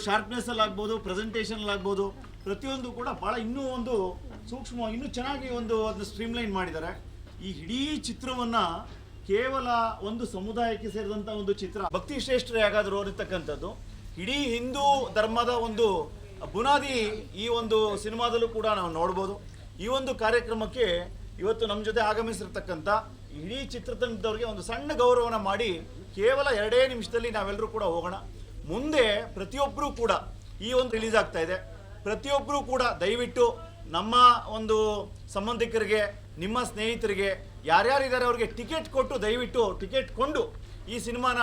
Sharpness ಅಲ್ಲಿ ಆಗ್ಬೋದು, presentation ಆಗ್ಬೋದು, ಪ್ರತಿಯೊಂದು ಕೂಡ ಭಾಳ ಇನ್ನೂ ಒಂದು ಸೂಕ್ಷ್ಮ, ಇನ್ನೂ ಚೆನ್ನಾಗಿ ಅದನ್ನ ಸ್ಟ್ರೀಮ್ಲೈನ್ ಮಾಡಿದ್ದಾರೆ. ಈ ಇಡೀ ಚಿತ್ರವನ್ನ ಕೇವಲ ಒಂದು ಸಮುದಾಯಕ್ಕೆ ಸೇರಿದಂಥ ಒಂದು ಚಿತ್ರ, ಭಕ್ತಿ ಶ್ರೇಷ್ಠರೇ ಯಾಗಾದರೂ ಇರತಕ್ಕಂಥದ್ದು, ಇಡೀ ಹಿಂದೂ ಧರ್ಮದ ಒಂದು ಬುನಾದಿ ಈ ಒಂದು ಸಿನಿಮಾದಲ್ಲೂ ಕೂಡ ನಾವು ನೋಡ್ಬೋದು. ಈ ಒಂದು ಕಾರ್ಯಕ್ರಮಕ್ಕೆ ಇವತ್ತು ನಮ್ಮ ಜೊತೆ ಆಗಮಿಸಿರ್ತಕ್ಕಂಥ ಇಡೀ ಚಿತ್ರತಂಡದವ್ರಿಗೆ ಒಂದು ಸಣ್ಣ ಗೌರವನ ಮಾಡಿ ಕೇವಲ 2 ನಿಮಿಷದಲ್ಲಿ ನಾವೆಲ್ಲರೂ ಕೂಡ ಹೋಗೋಣ. ಮುಂದೆ ಪ್ರತಿಯೊಬ್ಬರೂ ಕೂಡ ಈ ಒಂದು ರಿಲೀಸ್ ಆಗ್ತಾ ಇದೆ, ಪ್ರತಿಯೊಬ್ಬರೂ ಕೂಡ ದಯವಿಟ್ಟು ನಮ್ಮ ಒಂದು ಸಂಬಂಧಿಕರಿಗೆ, ನಿಮ್ಮ ಸ್ನೇಹಿತರಿಗೆ, ಯಾರ್ಯಾರಿದ್ದಾರೆ ಅವ್ರಿಗೆ ಟಿಕೆಟ್ ಕೊಟ್ಟು, ದಯವಿಟ್ಟು ಟಿಕೆಟ್ ಕೊಂಡು ಈ ಸಿನಿಮಾನ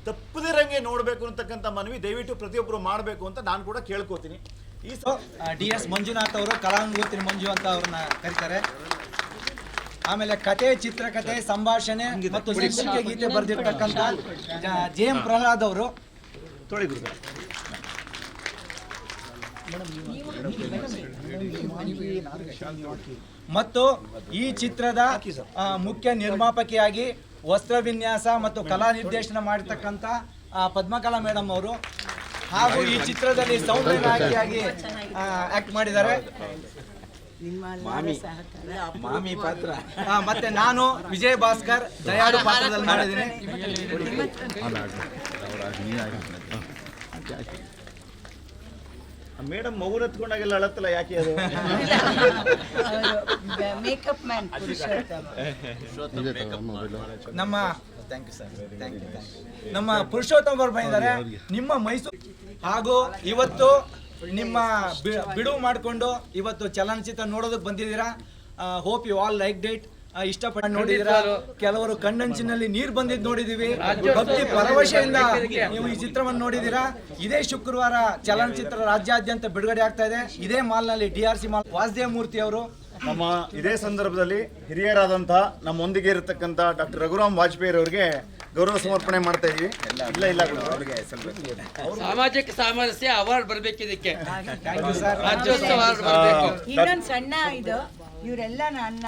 ತಪ್ಪದಿರಂಗೆ ನೋಡಬೇಕು ಅಂತಕ್ಕಂಥ ಮನವಿ ದಯವಿಟ್ಟು ಪ್ರತಿಯೊಬ್ಬರು ಮಾಡಬೇಕು ಅಂತ ನಾನು ಕೂಡ ಕೇಳ್ಕೋತೀನಿ. ಈ DS ಮಂಜುನಾಥ್ ಅವರು ಕಲಾನುಭೂತಿ ಮಂಜು ಅಂತ ಅವ್ರನ್ನ ಕರೀತಾರೆ. ಆಮೇಲೆ ಕತೆ, ಚಿತ್ರಕಥೆ, ಸಂಭಾಷಣೆ ಮತ್ತು ಶೀರ್ಷಿಕೆ ಗೀತೆ ಬರೆದಿರ್ತಕ್ಕಂಥ JM ಪ್ರಹ್ಲಾದ್ ಅವರು. ಮತ್ತು ಈ ಚಿತ್ರದ ಮುಖ್ಯ ನಿರ್ಮಾಪಕಿಯಾಗಿ ವಸ್ತ್ರ ವಿನ್ಯಾಸ ಮತ್ತು ಕಲಾ ನಿರ್ದೇಶನ ಮಾಡಿರ್ತಕ್ಕಂಥ ಪದ್ಮಕಲಾ ಮೇಡಮ್ ಅವರು, ಹಾಗೂ ಈ ಚಿತ್ರದಲ್ಲಿ ಸೌಂದರ್ಯ ನಾಯಕಿಯಾಗಿ ಆಕ್ಟ್ ಮಾಡಿದ್ದಾರೆ. ಮಾಮಿ ಪಾತ್ರ. ಮತ್ತೆ ನಾನು ವಿಜಯ್ ಭಾಸ್ಕರ್ ದಯಾಳು ಪಾತ್ರದಲ್ಲಿ ಮಾಡಿದ್ದೀನಿ. ಮೇಡಮ್ ಮಗುನ ಎತ್ಕೊಂಡಾಗೆಲ್ಲ ಅಳತ್ತಲ್ಲ, ಯಾಕೆ ಅದು? ಮೇಕಪ್ ಮ್ಯಾನ್ ನಮ್ಮ ನಮ್ಮ ಪುರುಷೋತ್ತಮ ಅವರು ಬಂದಿದ್ದಾರೆ ನಿಮ್ಮ ಮೈಸೂರು. ಹಾಗೂ ಇವತ್ತು ನಿಮ್ಮ ಬಿಡುವು ಮಾಡಿಕೊಂಡು ಇವತ್ತು ಚಲನಚಿತ್ರ ನೋಡೋದಕ್ಕೆ ಬಂದಿದ್ದೀರಾ. Hope you all like date, ಇಷ್ಟಪಟ್ಟು ನೋಡಿದ್ದೀರಾ. ಕೆಲವರು ಕಣ್ಣಂಚಿನಲ್ಲಿ ನೀರು ಬಂದಿದ್ದು ನೋಡಿದೀವಿ. ಭಕ್ತಿ ಪರವಶೆಯಿಂದ ನೀವು ಈ ಚಿತ್ರವನ್ನು ನೋಡಿದ್ದೀರಾ. ಇದೇ ಶುಕ್ರವಾರ ಚಲನಚಿತ್ರ ರಾಜ್ಯಾದ್ಯಂತ ಬಿಡುಗಡೆ ಆಗ್ತಾ ಇದೆ, ಇದೇ ಮಾಲ್ನಲ್ಲಿ, DRC ಮಾಲ್. ವಾಸುದೇವ ಮೂರ್ತಿ ಅವರು ನಮ್ಮ ಇದೇ ಸಂದರ್ಭದಲ್ಲಿ ಹಿರಿಯರಾದಂತಹ ನಮ್ಮೊಂದಿಗೆ ಇರತಕ್ಕಂಥ ಡಾಕ್ಟರ್ ರಘುರಾಮ್ ವಾಜಪೇಯಿ ಅವರಿಗೆ ಗೌರವ ಸಮರ್ಪಣೆ ಮಾಡ್ತಾ ಇದೀವಿ. ಇಲ್ಲ ಸಾಮಾಜಿಕ ಸಾಮರಸ್ಯ ಅವಾರ್ಡ್ ಬರ್ಬೇಕು ಇದಕ್ಕೆ. ಇನ್ನೊಂದು ಸಣ್ಣ ಇದು, ಇವರೆಲ್ಲ ನನ್ನ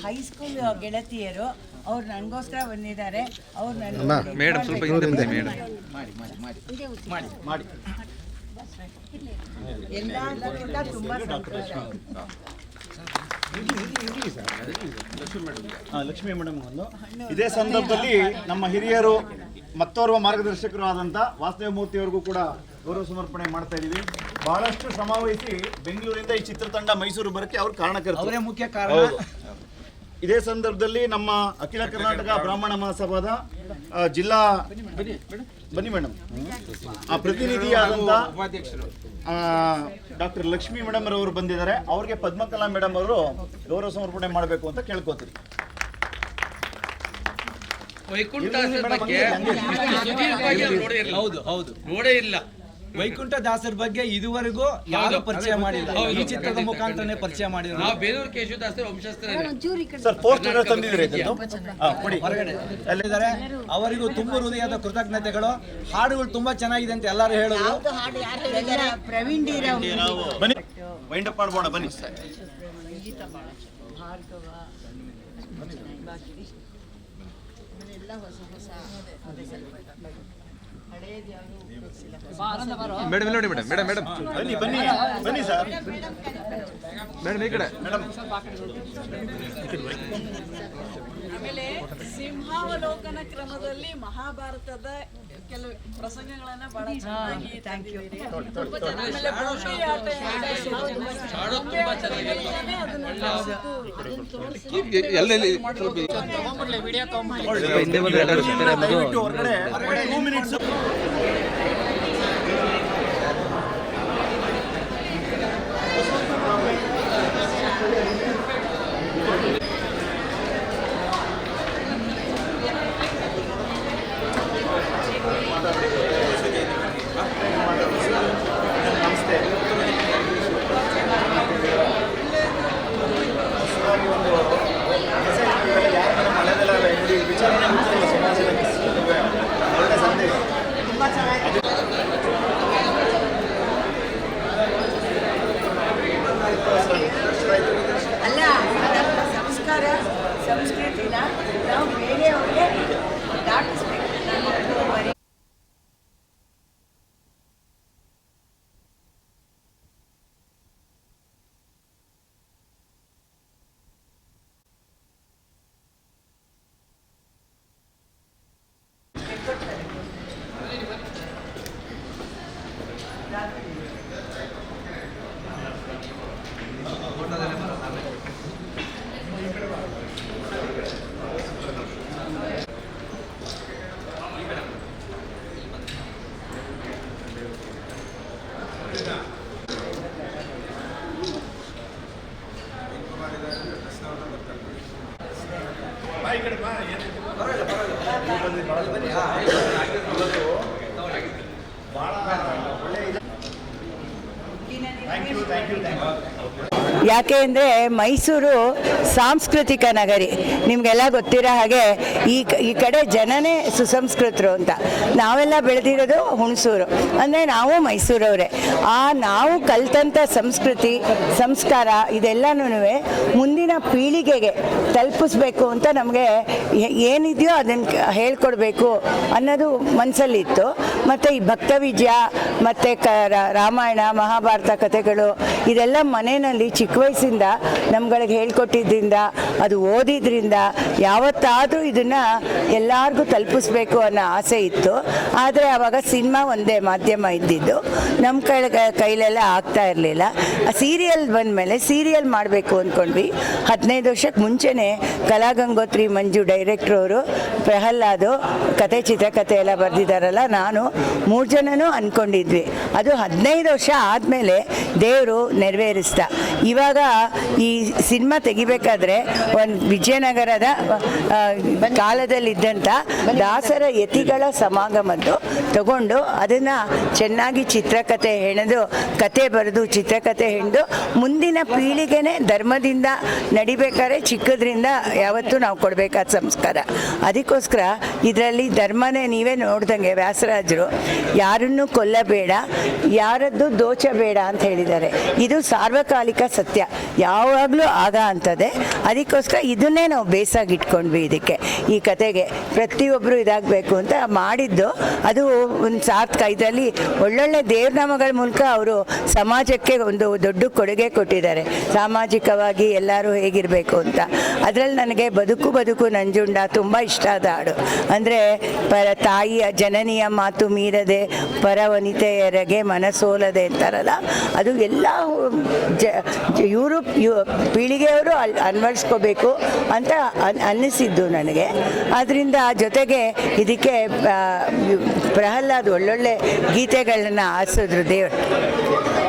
ಹೈಸ್ಕೂಲ್ ಗೆಳತಿಯರು, ಅವ್ರು ನನಗೋಸ್ಕರ ಬಂದಿದ್ದಾರೆ. ಅವ್ರು ಮೇಡಮ್ ಸ್ವಲ್ಪ ಹಿಂದೆ ಮೇಡಮ್ ಮಾಡಿ ಎಲ್ಲದಕ್ಕಿಂತ ತುಂಬಾ ಸಂತೋಷ. ಲಕ್ಷ್ಮೀ ಮೇಡಮ್ ಒಂದು ಇದೇ ಸಂದರ್ಭದಲ್ಲಿ ನಮ್ಮ ಹಿರಿಯರು ಮತ್ತೋರ್ವ ಮಾರ್ಗದರ್ಶಕರು ಆದಂತ ವಾಸುದೇವ ಮೂರ್ತಿ ಅವರಿಗೂ ಕೂಡ ಗೌರವ ಸಮರ್ಪಣೆ ಮಾಡ್ತಾ ಇದೀವಿ. ಬಹಳಷ್ಟು ಶ್ರಮವಹಿಸಿ ಬೆಂಗಳೂರಿಂದ ಈ ಚಿತ್ರತಂಡ ಮೈಸೂರು ಬರಕ್ಕೆ ಅವ್ರ ಕಾರಣಕರ್ತರು, ಅವರೇ ಮುಖ್ಯ ಕಾರಣ. ಇದೇ ಸಂದರ್ಭದಲ್ಲಿ ನಮ್ಮ ಅಖಿಲ ಕರ್ನಾಟಕ ಬ್ರಾಹ್ಮಣ ಮಹಾಸಭಾದ ಜಿಲ್ಲಾ ಬನ್ನಿ ಮೇಡಮ್ ಪ್ರತಿನಿಧಿಯಾದಂತ ಡಾಕ್ಟರ್ ಲಕ್ಷ್ಮೀ ಮೇಡಮ್ ಅವರು ಬಂದಿದ್ದಾರೆ. ಅವ್ರಿಗೆ ಪದ್ಮಕಲಾ ಮೇಡಮ್ ಅವರು ಗೌರವ ಸಮರ್ಪಣೆ ಮಾಡಬೇಕು ಅಂತ ಕೇಳ್ಕೊತೀರಿ. ವೈಕುಂಠ ಬಗ್ಗೆ ನೋಡೇ ಇಲ್ಲ. ವೈಕುಂಠ ದಾಸರ ಬಗ್ಗೆ ಇದುವರೆಗೂ ಯಾರು ಪರಿಚಯ ಮಾಡಿಲ್ಲ, ಈ ಚಿತ್ರದ ಮುಖಾಂತರನೇ ಪರಿಚಯ ಮಾಡಿದ್ರು. ನಾವು ಬೇಲೂರು ಕೇಶವದಾಸರ ವಂಶಸ್ಥರೇ. ಸರ್ ಪೋಸ್ಟರ್ ತಂದಿದ್ದೀರಿ ಹೊರಗಡೆ ಅಲ್ಲಿದ್ದಾರೆ. ಅವರಿಗೂ ತುಂಬ ಹೃದಯದ ಕೃತಜ್ಞತೆಗಳು. ಹಾಡುಗಳು ತುಂಬಾ ಚೆನ್ನಾಗಿದೆ ಅಂತ ಎಲ್ಲರೂ ಹೇಳೋದು. ಪ್ರವೀಣ್ ಬನ್ನಿ ವೈಂಡಪ್ ಮಾಡ್ಬೋಣ ಬನ್ನಿ. ಮೇಡಮ್ ನೋಡಿ ಮೇಡಮ್ ಮೇಡಮ್ ಮೇಡಮ್ ಬನ್ನಿ ಬನ್ನಿ ಬನ್ನಿ ಸರ್. ಮೇಡಮ್ ಈ ಕಡೆ ಮೇಡಮ್. ಆಮೇಲೆ ಸಿಂಹಾವಲೋಕನ ಕ್ರಮದಲ್ಲಿ ಮಹಾಭಾರತದ ಕೆಲವು ಪ್ರಸಂಗಗಳನ್ನ ಬಹಳ ಚೆನ್ನಾಗಿ ತಂದಿದ್ದೀರಿ. ಆಮೇಲೆ ಗೊಂಬೆ ಆಟ ಹೊರಗಡೆ 2 ಮಿನಿಟ್ಸ್. ನಮಸ್ತೆ. ಯಾರು ಮಳೆದಲ್ಲ ವಿಚಾರಣೆ ಸಮಾಜದ ಒಳ್ಳೆ ಸಂದೇಶ. ಯಾಕೆ ಅಂದರೆ ಮೈಸೂರು ಸಾಂಸ್ಕೃತಿಕ ನಗರಿ. ನಿಮಗೆಲ್ಲ ಗೊತ್ತಿರೋ ಹಾಗೆ ಈ ಕಡೆ ಜನನೇ ಸುಸಂಸ್ಕೃತರು ಅಂತ. ನಾವೆಲ್ಲ ಬೆಳೆದಿರೋದು ಹುಣಸೂರು, ಅಂದರೆ ನಾವು ಮೈಸೂರವರೇ. ನಾವು ಕಲ್ತಂಥ ಸಂಸ್ಕೃತಿ ಸಂಸ್ಕಾರ ಇದೆಲ್ಲನೂ ಮುಂದಿನ ಪೀಳಿಗೆಗೆ ತಲುಪಿಸ್ಬೇಕು ಅಂತ ನಮಗೆ ಏನಿದೆಯೋ ಅದನ್ನು ಹೇಳ್ಕೊಡ್ಬೇಕು ಅನ್ನೋದು ಮನಸ್ಸಲ್ಲಿತ್ತು. ಮತ್ತು ಈ ಭಕ್ತವಿಜಯ ಮತ್ತು ರಾಮಾಯಣ ಮಹಾಭಾರತ ಕಥೆಗಳು ಇದೆಲ್ಲ ಮನೆಯಲ್ಲಿ ಚಿಕ್ಕ ವಯಸ್ಸಿಂದ ನಮ್ಗಳಿಗೆ ಹೇಳ್ಕೊಟ್ಟಿದ್ದರಿಂದ ಅದು ಓದಿದ್ರಿಂದ ಯಾವತ್ತಾದರೂ ಇದನ್ನು ಎಲ್ಲರಿಗೂ ತಲುಪಿಸ್ಬೇಕು ಅನ್ನೋ ಆಸೆ ಇತ್ತು. ಆದರೆ ಆವಾಗ ಸಿನಿಮಾ ಒಂದೇ ಮಾಧ್ಯಮ ಇದ್ದಿದ್ದು, ನಮ್ಮ ಕೈಲೆಲ್ಲ ಆಗ್ತಾ ಇರಲಿಲ್ಲ. ಸೀರಿಯಲ್ ಬಂದಮೇಲೆ ಸೀರಿಯಲ್ ಮಾಡಬೇಕು ಅಂದ್ಕೊಂಡ್ವಿ. 15 ವರ್ಷಕ್ಕೆ ಮುಂಚೆನೇ ಕಲಾಗಂಗೋತ್ರಿ ಮಂಜು ಡೈರೆಕ್ಟ್ರ್ ಅವರು, ಪ್ರಹ್ಲಾದು ಕತೆ ಚಿತ್ರಕಥೆ ಎಲ್ಲ ಬರೆದಿದ್ದಾರಲ್ಲ, ನಾನು 3 ಜನನೂ ಅಂದ್ಕೊಂಡಿದ್ವಿ. ಅದು 15 ವರ್ಷ ಆದಮೇಲೆ ದೇವರು ನೆರವೇರಿಸ್ದ. ಇವಾಗ ಈ ಸಿನಿಮಾ ತೆಗಿಬೇಕಾದ್ರೆ ಒಂದು ವಿಜಯನಗರದ ಕಾಲದಲ್ಲಿದ್ದಂಥ ದಾಸರ ಯತಿಗಳ ಸಮಾಗಮದ್ದು ತಗೊಂಡು ಅದನ್ನು ಚೆನ್ನಾಗಿ ಚಿತ್ರಕಥೆ ಹೆಣೆದು ಕತೆ ಬರೆದು ಚಿತ್ರಕಥೆ ಹೆಣೆದು ಮುಂದಿನ ಪೀಳಿಗೆನೇ ಧರ್ಮದಿಂದ ನಡಿಬೇಕಾದ್ರೆ ಚಿಕ್ಕದ್ರಿಂದ ಯಾವತ್ತೂ ನಾವು ಕೊಡಬೇಕಾದ ಸಂಸ್ಕಾರ. ಅದಕ್ಕೋಸ್ಕರ ಇದರಲ್ಲಿ ಧರ್ಮನೇ ನೀವೇ ನೋಡ್ದಂಗೆ ವ್ಯಾಸರಾಜರು ಯಾರನ್ನೂ ಕೊಲ್ಲಬೇಡ, ಯಾರದ್ದು ದೋಚಬೇಡ ಅಂತ ಹೇಳಿದ್ದಾರೆ. ಇದು ಸಾರ್ವಕಾಲಿಕ ಸತ್ಯ, ಯಾವಾಗಲೂ ಆಗ ಅಂತದೆ. ಅದಕ್ಕೋಸ್ಕರ ಇದನ್ನೇ ನಾವು ಬೇಸಾಗಿಟ್ಕೊಂಡ್ವಿ. ಇದಕ್ಕೆ ಈ ಕತೆಗೆ ಪ್ರತಿಯೊಬ್ಬರು ಇದಾಗಬೇಕು ಅಂತ ಮಾಡಿದ್ದು. ಅದು ಒಂದು ಸಾರ್ಥಕ. ಇದರಲ್ಲಿ ಒಳ್ಳೊಳ್ಳೆ ದೇವ್ರನಾಮಗಳ ಮೂಲಕ ಅವರು ಸಮಾಜಕ್ಕೆ ಒಂದು ದೊಡ್ಡ ಕೊಡುಗೆ ಕೊಟ್ಟಿದ್ದಾರೆ, ಸಾಮಾಜಿಕವಾಗಿ ಎಲ್ಲರೂ ಹೇಗಿರಬೇಕು ಅಂತ. ಅದರಲ್ಲಿ ನನಗೆ ಬದುಕು ನಂಜುಂಡ ತುಂಬ ಇಷ್ಟ ಆದ ಹಾಡು. ಅಂದರೆ ತಾಯಿಯ ಜನನಿಯ ಮಾತು ಮೀರದೆ ಪರವನಿತೆಯರಿಗೆ ಮನಸೋಲದೆ ಅಂತಾರಲ್ಲ, ಅದು ಎಲ್ಲ ಇವರು ಪೀಳಿಗೆಯವರು ಅನ್ವಯಿಸ್ಕೋಬೇಕು ಅಂತ ಅನ್ನಿಸಿದ್ದು ನನಗೆ. ಅದರಿಂದ ಜೊತೆಗೆ ಇದಕ್ಕೆ ಪ್ರಹ್ಲಾದ್ ಒಳ್ಳೊಳ್ಳೆ ಗೀತೆಗಳನ್ನ ಆರಿಸಿದ್ರು ದೇವರು.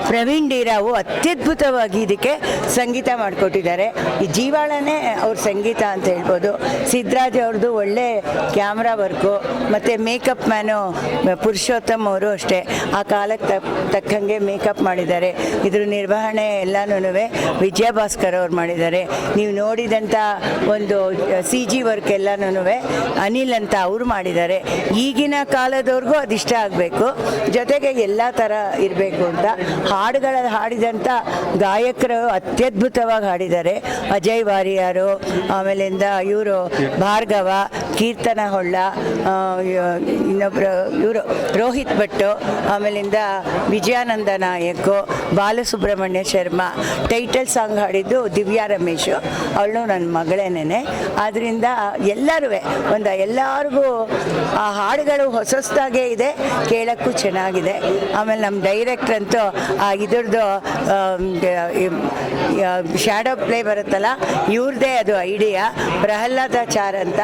ಪ್ರವೀಣ್ ಡಿ ರಾವ್ ಅತ್ಯದ್ಭುತವಾಗಿ ಇದಕ್ಕೆ ಸಂಗೀತ ಮಾಡಿಕೊಟ್ಟಿದ್ದಾರೆ. ಈ ಜೀವಾಳನೇ ಅವ್ರ ಸಂಗೀತ ಅಂತ ಹೇಳ್ಬೋದು. ಸಿದ್ಧರಾಜ್ ಅವ್ರದ್ದು ಒಳ್ಳೆ ಕ್ಯಾಮ್ರಾ ವರ್ಕು, ಮತ್ತು ಮೇಕಪ್ ಮ್ಯಾನು ಪುರುಷೋತ್ತಮ್ ಅವರು ಅಷ್ಟೇ ಆ ಕಾಲಕ್ಕೆ ತಕ್ಕಂಗೆ ಮೇಕಪ್ ಮಾಡಿದ್ದಾರೆ. ಇದ್ರ ನಿರ್ವಹಣೆ ಎಲ್ಲನೂ ವಿಜಯ ಭಾಸ್ಕರ್ ಅವ್ರು ಮಾಡಿದ್ದಾರೆ. ನೀವು ನೋಡಿದಂಥ ಒಂದು CG ವರ್ಕ್ ಎಲ್ಲನೂ ಅನಿಲ್ ಅಂತ ಅವರು ಮಾಡಿದ್ದಾರೆ. ಈಗಿನ ಕಾಲದವ್ರಿಗೂ ಅದಿಷ್ಟ ಆಗಬೇಕು, ಜೊತೆಗೆ ಎಲ್ಲ ಥರ ಇರಬೇಕು ಅಂತ. ಹಾಡುಗಳ ಹಾಡಿದಂಥ ಗಾಯಕರು ಅತ್ಯದ್ಭುತವಾಗಿ ಹಾಡಿದ್ದಾರೆ. ಅಜಯ್ ವಾರಿಯಾರು, ಆಮೇಲಿಂದ ಇವರು ಭಾರ್ಗವ, ಕೀರ್ತನ ಹೊಳ್ಳ, ಇನ್ನೊಬ್ಬರು ಇವರು ರೋಹಿತ್ ಭಟ್ಟು, ಆಮೇಲಿಂದ ವಿಜಯಾನಂದ ನಾಯಕ್, ಬಾಲಸುಬ್ರಹ್ಮಣ್ಯ ಶರ್ಮಾ. ಟೈಟಲ್ ಸಾಂಗ್ ಹಾಡಿದ್ದು ದಿವ್ಯಾ ರಮೇಶು, ಅವಳು ನನ್ನ ಮಗಳೇನೆ. ಆದ್ದರಿಂದ ಎಲ್ಲರೂ ಎಲ್ಲರಿಗೂ ಆ ಹಾಡುಗಳು ಹೊಸದಾಗೇ ಇದೆ, ಕೇಳೋಕ್ಕೂ ಚೆನ್ನಾಗಿದೆ. ಆಮೇಲೆ ನಮ್ಮ ಡೈರೆಕ್ಟ್ರ್ ಅಂತೂ ಇದ್ರದ್ದು ಶ್ಯಾಡೋ ಪ್ಲೇ ಬರುತ್ತಲ್ಲ, ಇವ್ರದ್ದೇ ಅದು ಐಡಿಯಾ. ಪ್ರಹ್ಲಾದಾಚಾರ್ ಅಂತ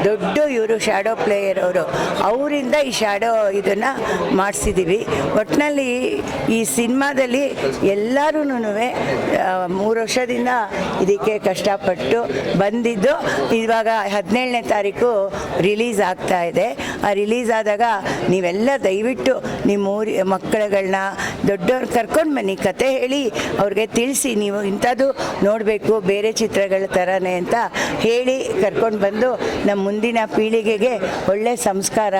ದೊಡ್ಡ ಇವರು ಶ್ಯಾಡೋ ಪ್ಲೇಯರ್ ಅವರು, ಅವರಿಂದ ಈ ಶ್ಯಾಡೋ ಇದನ್ನು ಮಾಡಿಸಿದ್ದೀವಿ. ಒಟ್ಟಿನಲ್ಲಿ ಈ ಸಿನಿಮಾದಲ್ಲಿ ಎಲ್ಲರೂ 3 ವರ್ಷದಿಂದ ಇದಕ್ಕೆ ಕಷ್ಟಪಟ್ಟು ಬಂದಿದ್ದು. ಇವಾಗ 17ನೇ ತಾರೀಕು ರಿಲೀಸ್ ಆಗ್ತಾ ಇದೆ. ಆ ರಿಲೀಸ್ ಆದಾಗ ನೀವೆಲ್ಲ ದಯವಿಟ್ಟು ನಿಮ್ಮ ಮಕ್ಕಳುಗಳನ್ನ ದೊಡ್ಡವ್ರು ಕರ್ಕೊಂಡು ಬನ್ನಿ, ಕತೆ ಹೇಳಿ ಅವ್ರಿಗೆ ತಿಳಿಸಿ, ನೀವು ಇಂಥದ್ದು ನೋಡಬೇಕು ಬೇರೆ ಚಿತ್ರಗಳ ಥರನೇ ಅಂತ ಹೇಳಿ ಕರ್ಕೊಂಡು ಬಂದು ನಮ್ಮ ಮುಂದಿನ ಪೀಳಿಗೆಗೆ ಒಳ್ಳೆ ಸಂಸ್ಕಾರ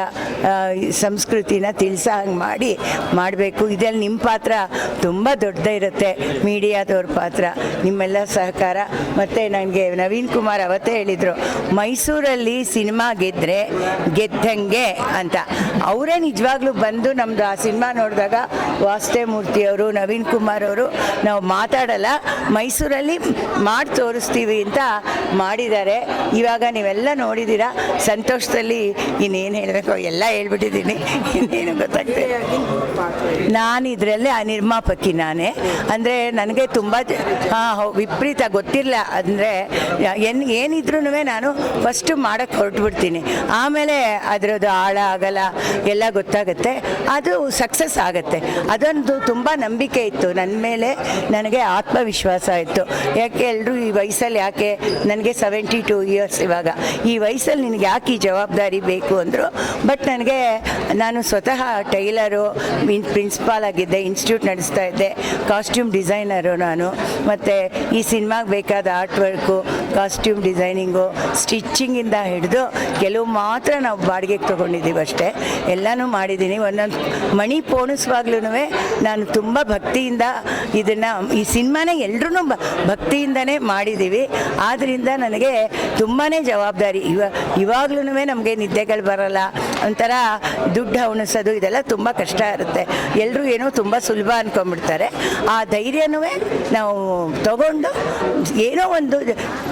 ಸಂಸ್ಕೃತಿನ ತಿಳಿಸೋ ಹಂಗೆ ಮಾಡಬೇಕು. ಇದರಲ್ಲಿ ನಿಮ್ಮ ಪಾತ್ರ ತುಂಬ ದೊಡ್ಡದೇ ಇರುತ್ತೆ, ಮೀಡಿಯಾದವ್ರ ಪಾತ್ರ, ನಿಮ್ಮೆಲ್ಲ ಸಹಕಾರ. ಮತ್ತು ನನಗೆ ನವೀನ್ ಕುಮಾರ್ ಅವತ್ತೇ ಹೇಳಿದರು, ಮೈಸೂರಲ್ಲಿ ಸಿನಿಮಾ ಗೆದ್ದರೆ ಗೆದ್ದಂಗೆ ಅಂತ. ಅವರೇ ನಿಜವಾಗ್ಲೂ ಬಂದು ನಮ್ಮದು ಆ ಸಿನಿಮಾ ನೋಡಿದಾಗ ವಾಸುದೇವ ಮೂರ್ತಿಯವರು, ನವೀನ್ ಕುಮಾರ್ ಅವರು, ನಾವು ಮಾತಾಡಲ್ಲ, ಮೈಸೂರಲ್ಲಿ ಮಾಡಿ ತೋರಿಸ್ತೀವಿ ಅಂತ ಮಾಡಿದ್ದಾರೆ. ಇವಾಗ ನೀವೆಲ್ಲ ನೋಡಿದ್ದೀರಾ, ಸಂತೋಷದಲ್ಲಿ ಇನ್ನೇನು ಹೇಳಬೇಕು, ಎಲ್ಲ ಹೇಳ್ಬಿಟ್ಟಿದ್ದೀನಿ, ಇನ್ನೇನು ಗೊತ್ತಾಗ್ತದೆ. ನಾನು ಇದರಲ್ಲಿ ನಿರ್ಮಾಪಕಿ ನಾನೇ. ಅಂದರೆ ನನಗೆ ತುಂಬ ವಿಪರೀತ ಗೊತ್ತಿರಲಿಲ್ಲ. ಅಂದರೆ ಏನಿದ್ರೂ ನಾನು ಫಸ್ಟು ಮಾಡೋಕ್ಕೆ ಹೊರಟುಬಿಡ್ತೀನಿ, ಆಮೇಲೆ ಅದರದ್ದು ಆಳ ಆಗಲ್ಲ ಎಲ್ಲ ಗೊತ್ತಾಗುತ್ತೆ, ಅದು ಸಕ್ಸಸ್ ಆಗುತ್ತೆ. ಅದೊಂದು ತುಂಬ ನಂಬಿಕೆ ಇತ್ತು ನನ್ನ ಮೇಲೆ, ನನಗೆ ಆತ್ಮವಿಶ್ವಾಸ ಇತ್ತು. ಯಾಕೆ ಎಲ್ಲರೂ ಈ ವಯಸ್ಸಲ್ಲಿ ಯಾಕೆ, ನನಗೆ 72 ಇಯರ್ಸ್ ಇವಾಗ, ಈ ವಯಸ್ಸಲ್ಲಿ ನಿನಗೆ ಯಾಕೆ ಈ ಜವಾಬ್ದಾರಿ ಬೇಕು ಅಂದರು. ಬಟ್ ನನಗೆ ನಾನು ಸ್ವತಃ ಟೈಲರು, ಪ್ರಿನ್ಸಿಪಾಲ್ ಆಗಿದ್ದೆ, ಇನ್ಸ್ಟಿಟ್ಯೂಟ್ ನಡೆಸ್ತಾ ಇದ್ದೆ, ಕಾಸ್ಟ್ಯೂಮ್ ಡಿಸೈನರು ನಾನು. ಮತ್ತು ಈ ಸಿನಿಮಾಗೆ ಬೇಕಾದ ಆರ್ಟ್ ವರ್ಕು, ಕಾಸ್ಟ್ಯೂಮ್ ಡಿಸೈನಿಂಗು, ಸ್ಟಿಚ್ಚಿಂಗಿಂದ ಹಿಡಿದು ಕೆಲವು ಮಾತ್ರ ನಾವು ಬಾಡಿಗೆಗೆ ತೊಗೊಂಡಿದ್ದೀವಿ ಅಷ್ಟೇ, ಎಲ್ಲನೂ ಮಾಡಿದ್ದೀನಿ. ಒಂದೊಂದು ಮಣಿ ಪೋಣಿಸುವಾಗ್ಲೂ ನಾನು ತುಂಬ ಭಕ್ತಿಯಿಂದ ಇದನ್ನು, ಈ ಸಿನಿಮಾನೇ ಎಲ್ಲರೂ ಭಕ್ತಿಯಿಂದನೇ ಮಾಡಿದ್ದೀವಿ. ಆದ್ದರಿಂದ ನನಗೆ ತುಂಬಾ ಜವಾಬ್ದಾರಿ. ಇವಾಗ್ಲೂ ನಮಗೆ ನಿದ್ದೆಗಳು ಬರೋಲ್ಲ, ಒಂಥರ ದುಡ್ಡು ಉಣಿಸೋದು ಇದೆಲ್ಲ ತುಂಬ ಕಷ್ಟ ಇರುತ್ತೆ. ಎಲ್ಲರೂ ಏನೋ ತುಂಬ ಸುಲಭ ಅಂದ್ಕೊಂಡ್ಬಿಡ್ತಾರೆ. ಆ ಧೈರ್ಯನೂ ನಾವು ತಗೊಂಡು ಏನೋ ಒಂದು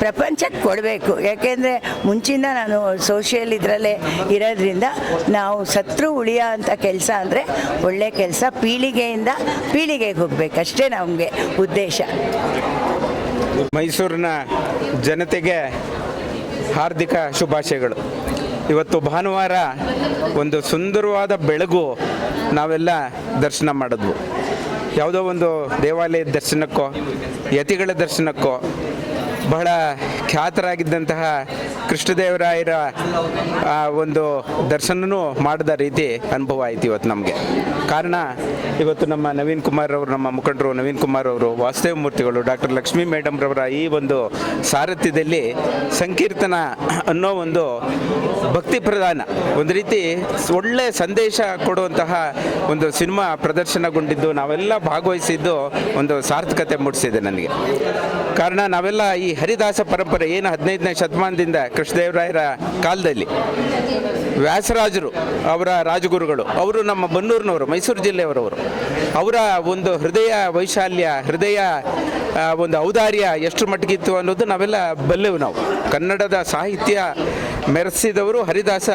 ಪ್ರಪಂಚಕ್ಕೆ ಕೊಡಬೇಕು. ಯಾಕೆಂದರೆ ಮುಂಚಿಂದ ನಾನು ಸೋಷಿಯಲ್ ಇದರಲ್ಲೇ ಇರೋದ್ರಿಂದ ನಾವು ಸತ್ರು ಉಳಿಯೋ ಅಂಥ ಕೆಲಸ ಅಂದರೆ ಒಳ್ಳೆ ಕೆಲಸ, ಪೀಳಿಗೆಯಿಂದ ಪೀಳಿಗೆಗೆ ಹೋಗ್ಬೇಕು, ಅಷ್ಟೇ ನಮಗೆ ಉದ್ದೇಶ. ಮೈಸೂರಿನ ಜನತೆಗೆ ಹಾರ್ದಿಕ ಶುಭಾಶಯಗಳು. ಇವತ್ತು ಭಾನುವಾರ ಒಂದು ಸುಂದರವಾದ ಬೆಳಗು ನಾವೆಲ್ಲ ದರ್ಶನ ಮಾಡಿದ್ವು. ಯಾವುದೋ ಒಂದು ದೇವಾಲಯದ ದರ್ಶನಕ್ಕೋ ಯತಿಗಳ ದರ್ಶನಕ್ಕೋ ಬಹಳ ಖ್ಯಾತರಾಗಿದ್ದಂತಹ ಕೃಷ್ಣದೇವರಾಯರ ಒಂದು ದರ್ಶನವೂ ಮಾಡಿದ ರೀತಿ ಅನುಭವ ಆಯಿತು ಇವತ್ತು ನಮಗೆ. ಕಾರಣ ಇವತ್ತು ನಮ್ಮ ನವೀನ್ ಕುಮಾರ್ ಅವರು, ನಮ್ಮ ಮುಖಂಡರು ನವೀನ್ ಕುಮಾರ್ ಅವರು, ವಾಸುದೇವ ಮೂರ್ತಿಗಳು, ಡಾಕ್ಟರ್ ಲಕ್ಷ್ಮೀ ಮೇಡಮ್ ರವರ ಈ ಒಂದು ಸಾರಥ್ಯದಲ್ಲಿ ಸಂಕೀರ್ತನ ಅನ್ನೋ ಒಂದು ಭಕ್ತಿ ಪ್ರಧಾನ, ಒಂದು ರೀತಿ ಒಳ್ಳೆ ಸಂದೇಶ ಕೊಡುವಂತಹ ಒಂದು ಸಿನಿಮಾ ಪ್ರದರ್ಶನಗೊಂಡಿದ್ದು, ನಾವೆಲ್ಲ ಭಾಗವಹಿಸಿದ್ದು ಒಂದು ಸಾರ್ಥಕತೆ ಮೂಡಿಸಿದೆ ನನಗೆ. ಕಾರಣ ನಾವೆಲ್ಲ ಈ ಹರಿದಾಸ ಪರಂಪರೆ ಏನು 15ನೇ ಶತಮಾನದಿಂದ ಕೃಷ್ಣದೇವರಾಯರ ಕಾಲದಲ್ಲಿ ವ್ಯಾಸರಾಜರು ಅವರ ರಾಜಗುರುಗಳು, ಅವರು ನಮ್ಮ ಬನ್ನೂರಿನವರು, ಮೈಸೂರು ಜಿಲ್ಲೆಯವರವರು. ಅವರ ಒಂದು ಹೃದಯ ವೈಶಾಲ್ಯ, ಹೃದಯ ಒಂದು ಔದಾರ್ಯ ಎಷ್ಟು ಮಟ್ಟಿಗಿತ್ತು ಅನ್ನೋದು ನಾವೆಲ್ಲ ಬಲ್ಲೆವು. ನಾವು ಕನ್ನಡದ ಸಾಹಿತ್ಯ ಮೆರೆಸಿದವರು ಹರಿದಾಸ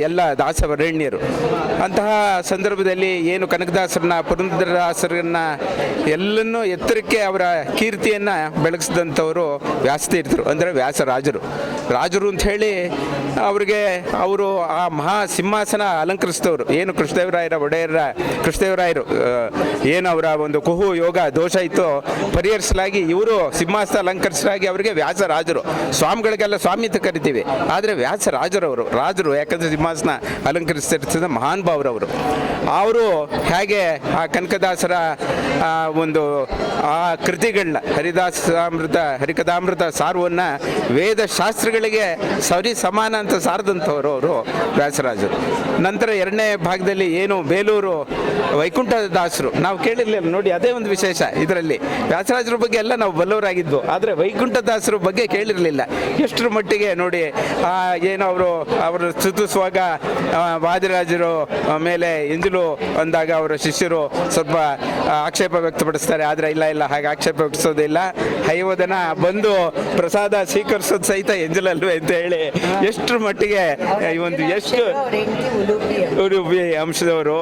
ಎಲ್ಲ ದಾಸವರೇಣ್ಯರು. ಅಂತಹ ಸಂದರ್ಭದಲ್ಲಿ ಏನು ಕನಕದಾಸರನ್ನ, ಪುರಂದರದಾಸರನ್ನ ಎಲ್ಲನೂ ಎತ್ತರಕ್ಕೆ ಅವರ ಕೀರ್ತಿಯನ್ನು ಬೆಳಗಿಸಿದಂಥವರು ವ್ಯಾಸತೀರ್ಥರು, ಅಂದರೆ ವ್ಯಾಸರಾಜರು. ರಾಜರು ಅಂತ ಹೇಳಿ ಅವರಿಗೆ ಅವರು ಆ ಮಹಾ ಸಿಂಹಾಸನ ಅಲಂಕರಿಸಿದವರು. ಏನು ಕೃಷ್ಣದೇವರಾಯರು ಏನು ಅವರ ಒಂದು ಕುಹು ಯೋಗ ದೋಷ ಇತ್ತು ಪರಿಹರಿಸಲಾಗಿ ಇವರು ಸಿಂಹಾಸನ ಅಲಂಕರಿಸಲಾಗಿ ಅವರಿಗೆ ವ್ಯಾಸರಾಜರು. ಸ್ವಾಮಿಗಳಿಗೆಲ್ಲ ಸ್ವಾಮಿ ಅಂತ ಕರಿತೀವಿ, ಆದರೆ ವ್ಯಾಸರಾಜರವರು ರಾಜರು, ಯಾಕಂದರೆ ಸಿಂಹಾಸನ ಅಲಂಕರಿಸಿದ ಮಹಾನ್ ಭಾವರವರು. ಅವರು ಹೇಗೆ ಆ ಕನಕದಾಸರ ಒಂದು ಆ ಕೃತಿಗಳನ್ನ ಹರಿಕಥಾಮೃತ ಸಾರವನ್ನು ವೇದ ಶಾಸ್ತ್ರಗಳಿಗೆ ಸರಿ ಸಮಾನ ಅಂತ ಸಾರದಂಥವರು ಅವರು ವ್ಯಾಸರಾಜರು. ನಂತರ ಎರಡನೇ ಭಾಗದಲ್ಲಿ ಏನು ಬೇಲೂರು ವೈಕುಂಠದಾಸರು ನಾವು ಕೇಳಿರಲಿಲ್ಲ ನೋಡಿ, ಅದೇ ಒಂದು ವಿಶೇಷ ಇದರಲ್ಲಿ. ವ್ಯಾಸರಾಜರ ಬಗ್ಗೆ ಎಲ್ಲ ನಾವು ಬಲ್ಲವರಾಗಿದ್ವು, ಆದರೆ ವೈಕುಂಠದಾಸರ ಬಗ್ಗೆ ಕೇಳಿರಲಿಲ್ಲ. ಎಷ್ಟರ ಮಟ್ಟಿಗೆ ನೋಡಿ, ಏನು ಅವರು ಸ್ತುತಿಸುವಾಗ ವಾದಿರಾಜರು ಮೇಲೆ ಎಂಜಲು ಅಂದಾಗ ಅವರ ಶಿಷ್ಯರು ಸ್ವಲ್ಪ ಆಕ್ಷೇಪ ವ್ಯಕ್ತಪಡಿಸ್ತಾರೆ. ಆದರೆ ಇಲ್ಲ ಹಾಗೆ ಆಕ್ಷೇಪ ವ್ಯಕ್ತಿಸೋದಿಲ್ಲ, ಹೈವದನ ಬಂದು ಪ್ರಸಾದ ಸ್ವೀಕರಿಸೋದು ಸಹಿತ ಎಂಜಲಲ್ವೇ ಅಂತ ಹೇಳಿ ಎಷ್ಟರ ಮಟ್ಟಿಗೆ ಈ ಒಂದು ಎಷ್ಟು ಉಡುಪಿ ಅಂಶದವರು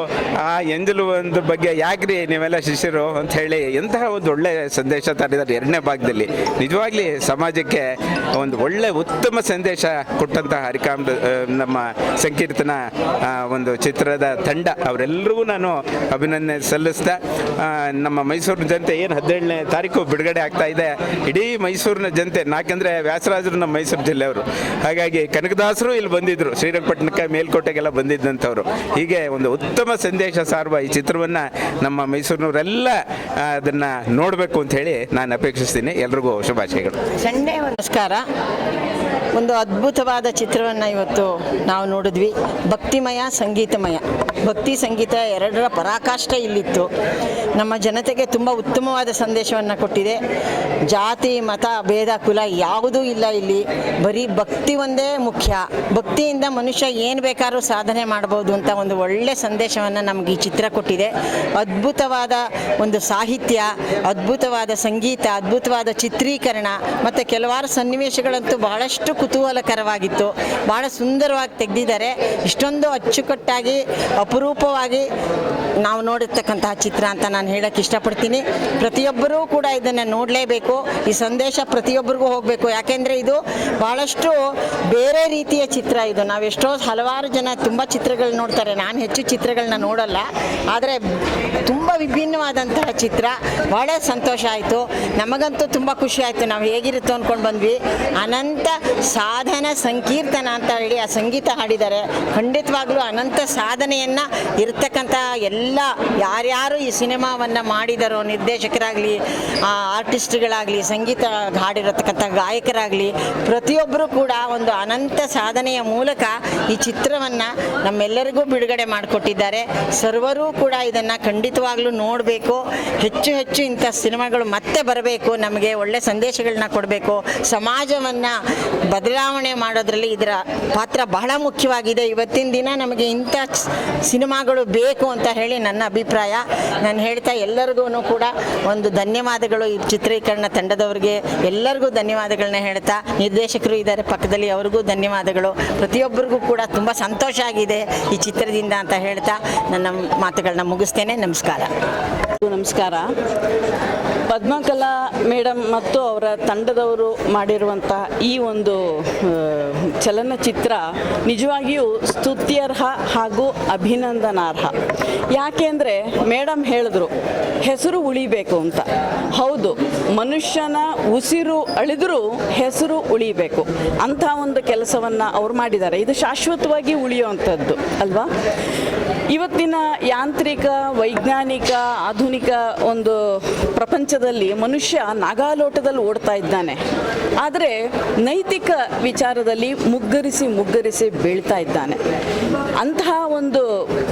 ಆ ಎಂಜಲು ಒಂದು ಬಗ್ಗೆ ಯಾಕ್ರಿ ನೀವೆಲ್ಲ ಶಿಷ್ಯರು ಅಂತ ಹೇಳಿ ಎಂತಹ ಒಂದು ಒಳ್ಳೆ ಸಂದೇಶ ತರಿದ್ದಾರೆ ಎರಡನೇ ಭಾಗದಲ್ಲಿ. ನಿಜವಾಗ್ಲಿ ಸಮಾಜಕ್ಕೆ ಒಂದು ಒಳ್ಳೆ ಉತ್ತಮ ಸಂದೇಶ ಕೊಟ್ಟಂತಹ ನಮ್ಮ ಸಂಕೀರ್ತನ ಒಂದು ಚಿತ್ರದ ತಂಡ ಅವರೆಲ್ಲರಿಗೂ ನಾನು ಅಭಿನಂದನೆ ಸಲ್ಲಿಸ್ತಾ, ನಮ್ಮ ಮೈಸೂರಿನ ಜನತೆ ಏನು 17ನೇ ತಾರೀಕು ಬಿಡುಗಡೆ ಆಗ್ತಾ ಇದೆ, ಇಡೀ ಮೈಸೂರಿನ ಜನತೆ, ಯಾಕಂದರೆ ವ್ಯಾಸರಾಜರು ನಮ್ಮ ಮೈಸೂರು ಜಿಲ್ಲೆಯವರು, ಹಾಗಾಗಿ ಕನಕದಾಸರು ಇಲ್ಲಿ ಬಂದಿದ್ದರು, ಶ್ರೀರಂಗಪಟ್ಟಣಕ್ಕೆ ಮೇಲ್ಕೋಟೆಗೆಲ್ಲ ಬಂದಿದ್ದಂಥವ್ರು. ಹೀಗೆ ಒಂದು ಉತ್ತಮ ಸಂದೇಶ ಸಾರುವ ಈ ಚಿತ್ರವನ್ನು ನಮ್ಮ ಮೈಸೂರಿನವರೆಲ್ಲ ಅದನ್ನು ನೋಡಬೇಕು ಅಂತ ಹೇಳಿ ನಾನು ಅಪೇಕ್ಷಿಸ್ತೀನಿ. ಎಲ್ರಿಗೂ ಶುಭಾಶಯಗಳು. ನಮಸ್ಕಾರ. ಒಂದು ಅದ್ಭುತವಾದ ಚಿತ್ರವನ್ನು ಇವತ್ತು ನಾವು ನೋಡಿದ್ವಿ. ಭಕ್ತಿಮಯ, ಸಂಗೀತಮಯ. ಭಕ್ತಿ ಸಂಗೀತ ಎರಡರ ಪರಾಕಾಷ್ಠೆ ಇಲ್ಲಿತ್ತು. ನಮ್ಮ ಜನತೆಗೆ ತುಂಬ ಉತ್ತಮವಾದ ಸಂದೇಶವನ್ನು ಕೊಟ್ಟಿದೆ. ಜಾತಿ ಮತ ಭೇದ ಕುಲ ಯಾವುದೂ ಇಲ್ಲ ಇಲ್ಲಿ. ಬರೀ ಭಕ್ತಿ ಒಂದೇ ಮುಖ್ಯ, ಭಕ್ತಿಯಿಂದ ಮನುಷ್ಯ ಏನು ಬೇಕಾದ್ರೂ ಸಾಧನೆ ಮಾಡ್ಬೋದು ಅಂತ ಒಂದು ಒಳ್ಳೆ ಸಂದೇಶವನ್ನು ನಮಗೆ ಈ ಚಿತ್ರ ಕೊಟ್ಟಿದೆ. ಅದ್ಭುತವಾದ ಒಂದು ಸಾಹಿತ್ಯ, ಅದ್ಭುತವಾದ ಸಂಗೀತ, ಅದ್ಭುತವಾದ ಚಿತ್ರೀಕರಣ ಮತ್ತು ಕೆಲವಾರು ಸನ್ನಿವೇಶಗಳಂತೂ ಬಹಳಷ್ಟು ಕುತೂಹಲಕರವಾಗಿತ್ತು. ಭಾಳ ಸುಂದರವಾಗಿ ತೆಗೆದಿದ್ದಾರೆ. ಇಷ್ಟೊಂದು ಅಚ್ಚುಕಟ್ಟಾಗಿ ಅಪರೂಪವಾಗಿ ನಾವು ನೋಡಿರ್ತಕ್ಕಂತಹ ಚಿತ್ರ ಅಂತ ನಾನು ಹೇಳಕ್ಕೆ ಇಷ್ಟಪಡ್ತೀನಿ. ಪ್ರತಿಯೊಬ್ಬರೂ ಕೂಡ ಇದನ್ನು ನೋಡಲೇಬೇಕು. ಈ ಸಂದೇಶ ಪ್ರತಿಯೊಬ್ಬರಿಗೂ ಹೋಗಬೇಕು. ಯಾಕೆಂದರೆ ಇದು ಭಾಳಷ್ಟು ಬೇರೆ ರೀತಿಯ ಚಿತ್ರ. ಇದು ನಾವೆಷ್ಟೋ ಹಲವಾರು ಜನ ತುಂಬ ಚಿತ್ರಗಳು ನೋಡ್ತಾರೆ. ನಾನು ಹೆಚ್ಚು ಚಿತ್ರಗಳನ್ನ ನೋಡಲ್ಲ, ಆದರೆ ತುಂಬ ವಿಭಿನ್ನವಾದಂತಹ ಚಿತ್ರ. ಭಾಳ ಸಂತೋಷ ಆಯಿತು. ನಮಗಂತೂ ತುಂಬ ಖುಷಿ ಆಯಿತು. ನಾವು ಹೇಗಿರುತ್ತೋ ಅಂದ್ಕೊಂಡು ಬಂದ್ವಿ. ಅನಂತ ಸಾಧನ ಸಂಕೀರ್ತನ ಅಂತ ಹೇಳಿ ಆ ಸಂಗೀತ ಹಾಡಿದ್ದಾರೆ. ಖಂಡಿತವಾಗ್ಲೂ ಅನಂತ ಸಾಧನೆಯನ್ನು ಇರ್ತಕ್ಕಂಥ ಎಲ್ಲ ಯಾರ್ಯಾರು ಈ ಸಿನಿಮಾವನ್ನು ಮಾಡಿದಾರೋ, ನಿರ್ದೇಶಕರಾಗಲಿ, ಆರ್ಟಿಸ್ಟ್ಗಳಾಗಲಿ, ಸಂಗೀತ ಹಾಡಿರತಕ್ಕಂಥ ಗಾಯಕರಾಗಲಿ, ಪ್ರತಿಯೊಬ್ಬರೂ ಕೂಡ ಒಂದು ಅನಂತ ಸಾಧನೆಯ ಮೂಲಕ ಈ ಚಿತ್ರವನ್ನು ನಮ್ಮೆಲ್ಲರಿಗೂ ಬಿಡುಗಡೆ ಮಾಡಿಕೊಟ್ಟಿದ್ದಾರೆ. ಸರ್ವರೂ ಕೂಡ ಇದನ್ನು ಖಂಡಿತವಾಗ್ಲೂ ನೋಡಬೇಕು. ಹೆಚ್ಚು ಹೆಚ್ಚು ಇಂಥ ಸಿನಿಮಾಗಳು ಮತ್ತೆ ಬರಬೇಕು. ನಮಗೆ ಒಳ್ಳೆ ಸಂದೇಶಗಳನ್ನ ಕೊಡಬೇಕು. ಸಮಾಜವನ್ನು ಬದಲಾವಣೆ ಮಾಡೋದ್ರಲ್ಲಿ ಇದರ ಪಾತ್ರ ಬಹಳ ಮುಖ್ಯವಾಗಿದೆ. ಇವತ್ತಿನ ದಿನ ನಮಗೆ ಇಂಥ ಸಿನಿಮಾಗಳು ಬೇಕು ಅಂತ ಹೇಳಿ ನನ್ನ ಅಭಿಪ್ರಾಯ. ನಾನು ಹೇಳ್ತಾ ಎಲ್ಲರಿಗೂ ಕೂಡ ಒಂದು ಧನ್ಯವಾದಗಳು. ಈ ಚಿತ್ರೀಕರಣ ತಂಡದವರಿಗೆ ಎಲ್ಲರಿಗೂ ಧನ್ಯವಾದಗಳನ್ನ ಹೇಳ್ತಾ, ನಿರ್ದೇಶಕರು ಇದ್ದಾರೆ ಪಕ್ಕದಲ್ಲಿ, ಅವ್ರಿಗೂ ಧನ್ಯವಾದಗಳು. ಪ್ರತಿಯೊಬ್ಬರಿಗೂ ಕೂಡ ತುಂಬ ಸಂತೋಷ ಆಗಿದೆ ಈ ಚಿತ್ರದಿಂದ ಅಂತ ಹೇಳ್ತಾ ನನ್ನ ಮಾತುಗಳನ್ನ ಮುಗಿಸ್ತೇನೆ. ನಮಸ್ಕಾರ. ನಮಸ್ಕಾರ. ಪದ್ಮಕಲಾ ಮೇಡಮ್ ಮತ್ತು ಅವರ ತಂಡದವರು ಮಾಡಿರುವಂಥ ಈ ಒಂದು ಚಲನಚಿತ್ರ ನಿಜವಾಗಿಯೂ ಸ್ತುತ್ಯರ್ಹ ಹಾಗೂ ಅಭಿನಂದನಾರ್ಹ. ಯಾಕೆಂದರೆ ಮೇಡಮ್ ಹೇಳಿದ್ರು ಹೆಸರು ಉಳಿಬೇಕು ಅಂತ. ಹೌದು, ಮನುಷ್ಯನ ಉಸಿರು ಅಳಿದರೂ ಹೆಸರು ಉಳಿಬೇಕು ಅಂಥ ಒಂದು ಕೆಲಸವನ್ನು ಅವ್ರು ಮಾಡಿದ್ದಾರೆ. ಇದು ಶಾಶ್ವತವಾಗಿ ಉಳಿಯುವಂಥದ್ದು ಅಲ್ವಾ? ಇವತ್ತಿನ ಯಾಂತ್ರಿಕ, ವೈಜ್ಞಾನಿಕ, ಆಧುನಿಕ ಒಂದು ಪ್ರಪಂಚದಲ್ಲಿ ಮನುಷ್ಯ ನಾಗಾಲೋಟದಲ್ಲಿ ಓಡ್ತಾ ಇದ್ದಾನೆ. ಆದರೆ ನೈತಿಕ ವಿಚಾರದಲ್ಲಿ ಮುಗ್ಗರಿಸಿ ಬೀಳ್ತಾ ಇದ್ದಾನೆ. ಅಂತಹ ಒಂದು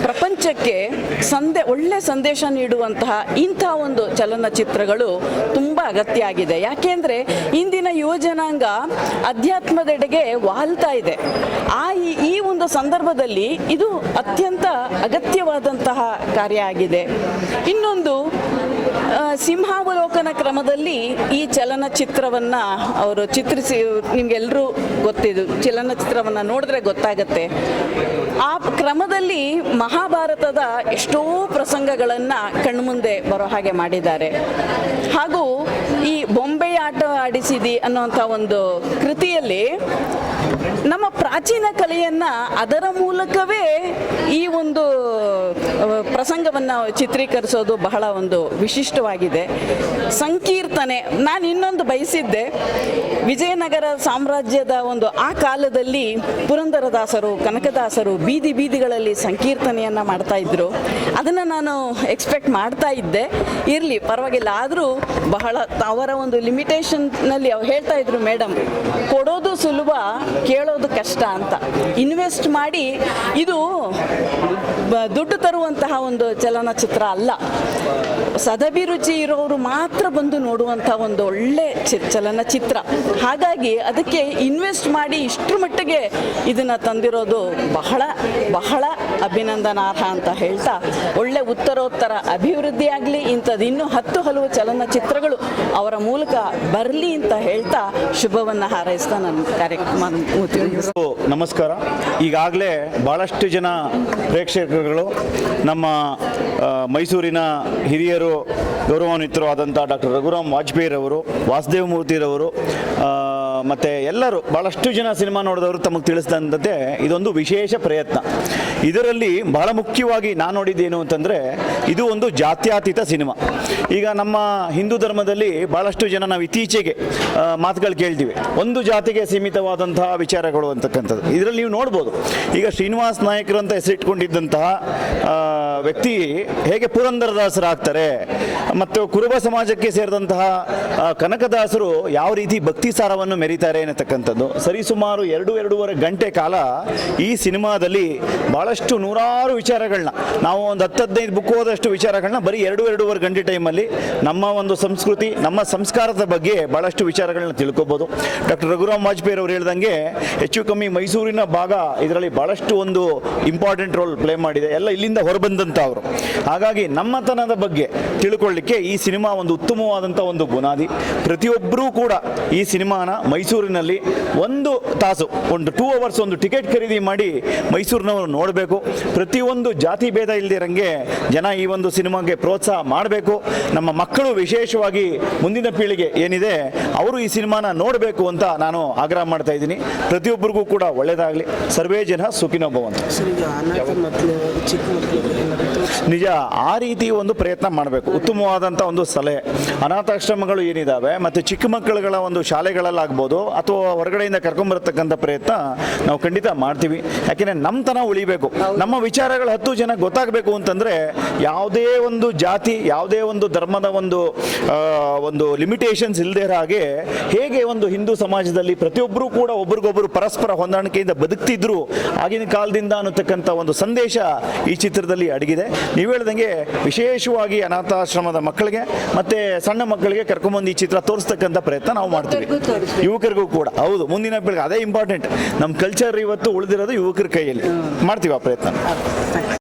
ಪ್ರಪಂಚಕ್ಕೆ ಒಳ್ಳೆ ಸಂದೇಶ ನೀಡುವಂತಹ ಇಂಥ ಒಂದು ಚಲನಚಿತ್ರಗಳು ತುಂಬ ಅಗತ್ಯ ಆಗಿದೆ. ಯಾಕೆಂದರೆ ಇಂದಿನ ಯುವಜನಾಂಗ ಅಧ್ಯಾತ್ಮದೆಡೆಗೆ ವಾಲ್ತಾ ಇದೆ. ಈ ಒಂದು ಸಂದರ್ಭದಲ್ಲಿ ಇದು ಅತ್ಯಂತ ಅಗತ್ಯವಾದಂತಹ ಕಾರ್ಯ ಆಗಿದೆ. ಇನ್ನೊಂದು, ಸಿಂಹಾವಲೋಕನ ಕ್ರಮದಲ್ಲಿ ಈ ಚಲನಚಿತ್ರವನ್ನು ಅವರು ಚಿತ್ರಿಸಿ, ನಿಮಗೆಲ್ಲರೂ ಗೊತ್ತಿದ್ದು, ಚಲನಚಿತ್ರವನ್ನು ನೋಡಿದ್ರೆ ಗೊತ್ತಾಗತ್ತೆ. ಆ ಕ್ರಮದಲ್ಲಿ ಮಹಾಭಾರತದ ಎಷ್ಟೋ ಪ್ರಸಂಗಗಳನ್ನು ಕಣ್ಮುಂದೆ ಬರೋ ಹಾಗೆ ಮಾಡಿದ್ದಾರೆ. ಹಾಗೂ ಈ ಬೊಂಬೆ ಆಟ ಆಡಿಸಿದಿ ಅನ್ನುವಂಥ ಒಂದು ಕೃತಿಯಲ್ಲಿ ನಮ್ಮ ಪ್ರಾಚೀನ ಕಲೆಯನ್ನು ಅದರ ಮೂಲಕವೇ ಈ ಒಂದು ಪ್ರಸಂಗವನ್ನು ಚಿತ್ರೀಕರಿಸೋದು ಬಹಳ ಒಂದು ವಿಶಿಷ್ಟವಾಗಿದೆ. ಸಂಕೀರ್ತನೆ, ನಾನು ಇನ್ನೊಂದು ಬಯಸಿದ್ದೆ, ವಿಜಯನಗರ ಸಾಮ್ರಾಜ್ಯದ ಒಂದು ಆ ಕಾಲದಲ್ಲಿ ಪುರಂದರದಾಸರು, ಕನಕದಾಸರು ಬೀದಿಗಳಲ್ಲಿ ಸಂಕೀರ್ತನೆಯನ್ನು ಮಾಡ್ತಾ ಇದ್ರು. ಅದನ್ನು ನಾನು ಎಕ್ಸ್ಪೆಕ್ಟ್ ಮಾಡ್ತಾ ಇದ್ದೆ. ಇರಲಿ, ಪರವಾಗಿಲ್ಲ. ಆದರೂ ಬಹಳ ಅವರ ಒಂದು ಲಿಮಿಟೇಷನ್ನಲ್ಲಿ ಅವ್ರು ಹೇಳ್ತಾ ಇದ್ರು, ಮೇಡಮ್, ಕೊಡೋದು ಸುಲಭ, ಕೇಳೋದು ಕಷ್ಟ ಅಂತ. ಇನ್ವೆಸ್ಟ್ ಮಾಡಿ ಇದು ದುಡ್ಡು ತರುವಂತಹ ಒಂದು ಚಲನಚಿತ್ರ ಅಲ್ಲ. ಸದಭಿರುಚಿ ಇರೋರು ಮಾತ್ರ ಬಂದು ನೋಡುವಂಥ ಒಂದು ಒಳ್ಳೆ ಚಲನಚಿತ್ರ. ಹಾಗಾಗಿ ಅದಕ್ಕೆ ಇನ್ವೆಸ್ಟ್ ಮಾಡಿ ಇಷ್ಟರ ಮಟ್ಟಿಗೆ ಇದನ್ನು ತಂದಿರೋದು ಬಹಳ ಬಹಳ ಅಭಿನಂದನಾರ್ಹ ಅಂತ ಹೇಳ್ತಾ, ಒಳ್ಳೆ ಉತ್ತರೋತ್ತರ ಅಭಿವೃದ್ಧಿ ಆಗಲಿ, ಇಂಥದ್ದು ಇನ್ನೂ 10 ಹಲವು ಚಲನಚಿತ್ರಗಳು ಅವರ ಮೂಲಕ ಬರಲಿ ಅಂತ ಹೇಳ್ತಾ ಶುಭವನ್ನು ಹಾರೈಸ್ತಾ ನನ್ನ ಕಾರ್ಯಕ್ರಮ. ನಮಸ್ಕಾರ. ಈಗಾಗಲೇ ಭಾಳಷ್ಟು ಜನ ಪ್ರೇಕ್ಷಕರುಗಳು ನಮ್ಮ ಮೈಸೂರಿನ ಹಿರಿಯರು, ಗೌರವಾನ್ವಿತರು ಆದಂಥ ಡಾಕ್ಟರ್ ರಘುರಾಮ್ ವಾಜಪೇಯಿರವರು, ವಾಸುದೇವ ಮೂರ್ತಿರವರು ಮತ್ತು ಎಲ್ಲರೂ ಭಾಳಷ್ಟು ಜನ ಸಿನಿಮಾ ನೋಡಿದವರು ತಮಗೆ ತಿಳಿಸಿದಂತೆ ಇದೊಂದು ವಿಶೇಷ ಪ್ರಯತ್ನ. ಇದರಲ್ಲಿ ಬಹಳ ಮುಖ್ಯವಾಗಿ ನಾನು ನೋಡಿದ್ದೇನು ಅಂತಂದರೆ, ಇದು ಒಂದು ಜಾತ್ಯತೀತ ಸಿನಿಮಾ. ಈಗ ನಮ್ಮ ಹಿಂದೂ ಧರ್ಮದಲ್ಲಿ ಭಾಳಷ್ಟು ಜನ ನಾವು ಇತ್ತೀಚೆಗೆ ಮಾತುಗಳು ಕೇಳ್ತೀವಿ, ಒಂದು ಜಾತಿಗೆ ಸೀಮಿತವಾದಂತಹ ವಿಚಾರಗಳು ಅಂತಕ್ಕಂಥದ್ದು. ಇದರಲ್ಲಿ ನೀವು ನೋಡ್ಬೋದು, ಈಗ ಶ್ರೀನಿವಾಸ್ ನಾಯಕರು ಅಂತ ಹೆಸರಿಟ್ಕೊಂಡಿದ್ದಂತಹ ವ್ಯಕ್ತಿ ಹೇಗೆ ಪುರಂದರದಾಸರಾಗ್ತಾರೆ, ಮತ್ತು ಕುರುಬ ಸಮಾಜಕ್ಕೆ ಸೇರಿದಂತಹ ಕನಕದಾಸರು ಯಾವ ರೀತಿ ಭಕ್ತಿ ಸಾರವನ್ನು ಮೆರೀತಾರೆ ಅನ್ನತಕ್ಕಂಥದ್ದು. ಸರಿಸುಮಾರು 2-2.5 ಗಂಟೆ ಕಾಲ ಈ ಸಿನಿಮಾದಲ್ಲಿ ಭಾಳಷ್ಟು ನೂರಾರು ವಿಚಾರಗಳನ್ನ, ನಾವು ಒಂದು 10-15 ಬುಕ್ ಓದಷ್ಟು ವಿಚಾರಗಳನ್ನ ಬರೀ 2-2.5 ಗಂಟೆ ಟೈಮಲ್ಲಿ ನಮ್ಮ ಒಂದು ಸಂಸ್ಕೃತಿ, ನಮ್ಮ ಸಂಸ್ಕಾರದ ಬಗ್ಗೆ ಭಾಳಷ್ಟು ವಿಚಾರಗಳನ್ನ ತಿಳ್ಕೊಬೋದು. ಡಾಕ್ಟರ್ ರಘುರಾಮ್ ವಾಜಪೇಯಿ ಅವರು ಹೇಳ್ದಂಗೆ ಹೆಚ್ಚು ಕಮ್ಮಿ ಮೈಸೂರಿನ ಭಾಗ ಇದರಲ್ಲಿ ಭಾಳಷ್ಟು ಒಂದು ಇಂಪಾರ್ಟೆಂಟ್ ರೋಲ್ ಪ್ಲೇ ಮಾಡಿದೆ. ಎಲ್ಲ ಇಲ್ಲಿಂದ ಹೊರಬಂದಂಥ ಅವರು. ಹಾಗಾಗಿ ನಮ್ಮತನದ ಬಗ್ಗೆ ತಿಳ್ಕೊಳ್ಳಿಕ್ಕೆ ಈ ಸಿನಿಮಾ ಒಂದು ಉತ್ತಮವಾದಂಥ ಒಂದು ಬುನಾದಿ. ಪ್ರತಿಯೊಬ್ಬರೂ ಕೂಡ ಈ ಸಿನಿಮಾನ ಮೈಸೂರಿನಲ್ಲಿ 1 ತಾಸು, ಒಂದು 2 ಅವರ್ಸ್ ಒಂದು ಟಿಕೆಟ್ ಖರೀದಿ ಮಾಡಿ ಮೈಸೂರಿನವರು ನೋಡಬೇಕು. ಪ್ರತಿಯೊಂದು ಜಾತಿ ಭೇದ ಇಲ್ಲದಿರಂಗೆ ಜನ ಈ ಒಂದು ಸಿನಿಮಾಗೆ ಪ್ರೋತ್ಸಾಹ ಮಾಡಬೇಕು. ನಮ್ಮ ಮಕ್ಕಳು ವಿಶೇಷವಾಗಿ ಮುಂದಿನ ಪೀಳಿಗೆ ಏನಿದೆ ಅವರು ಈ ಸಿನಿಮಾನ ನೋಡಬೇಕು ಅಂತ ನಾನು ಆಗ್ರಹ ಮಾಡ್ತಾ ಇದ್ದೀನಿ. ಪ್ರತಿಯೊಬ್ಬರಿಗೂ ಕೂಡ ಒಳ್ಳೆಯದಾಗಲಿ. ಸರ್ವೇ ಜನ ಸುಖಿನೋ ಭವಂತು. ನಿಜ, ಆ ರೀತಿ ಒಂದು ಪ್ರಯತ್ನ ಮಾಡಬೇಕು. ಉತ್ತಮವಾದಂಥ ಒಂದು ಸಲಹೆ. ಅನಾಥಾಶ್ರಮಗಳು ಏನಿದ್ದಾವೆ ಮತ್ತು ಚಿಕ್ಕ ಮಕ್ಕಳುಗಳ ಒಂದು ಶಾಲೆಗಳಲ್ಲಾಗ್ಬೋದು ಅಥವಾ ಹೊರಗಡೆಯಿಂದ ಕರ್ಕೊಂಬರತಕ್ಕಂಥ ಪ್ರಯತ್ನ ನಾವು ಖಂಡಿತ ಮಾಡ್ತೀವಿ. ಯಾಕೆಂದರೆ ನಮ್ಮತನ ಉಳಿಬೇಕು, ನಮ್ಮ ವಿಚಾರಗಳು 10 ಜನ ಗೊತ್ತಾಗಬೇಕು ಅಂತಂದರೆ ಯಾವುದೇ ಒಂದು ಜಾತಿ, ಯಾವುದೇ ಒಂದು ಧರ್ಮದ ಒಂದು ಲಿಮಿಟೇಷನ್ಸ್ ಇಲ್ಲದೇ ಇರೋ ಹಾಗೆ ಹೇಗೆ ಒಂದು ಹಿಂದೂ ಸಮಾಜದಲ್ಲಿ ಪ್ರತಿಯೊಬ್ಬರೂ ಕೂಡ ಒಬ್ರಿಗೊಬ್ಬರು ಪರಸ್ಪರ ಹೊಂದಾಣಿಕೆಯಿಂದ ಬದುಕ್ತಿದ್ರು ಆಗಿನ ಕಾಲದಿಂದ ಅನ್ನತಕ್ಕಂಥ ಒಂದು ಸಂದೇಶ ಈ ಚಿತ್ರದಲ್ಲಿ ಅಡಗಿದೆ. ನೀವು ಹೇಳ್ದಂಗೆ ವಿಶೇಷವಾಗಿ ಅನಾಥಾಶ್ರಮದ ಮಕ್ಕಳಿಗೆ ಮತ್ತು ಸಣ್ಣ ಮಕ್ಕಳಿಗೆ ಕರ್ಕೊಂಬಂದು ಈ ಚಿತ್ರ ತೋರಿಸ್ತಕ್ಕಂಥ ಪ್ರಯತ್ನ ನಾವು ಮಾಡ್ತೀವಿ. ಯುವಕರಿಗೂ ಕೂಡ ಹೌದು, ಮುಂದಿನ ಪೀಳಿಗೆ ಅದೇ ಇಂಪಾರ್ಟೆಂಟ್. ನಮ್ಮ ಕಲ್ಚರ್ ಇವತ್ತು ಉಳಿದಿರೋದು ಯುವಕರ ಕೈಯಲ್ಲಿ. ಮಾಡ್ತೀವಿ ಆ ಪ್ರಯತ್ನ.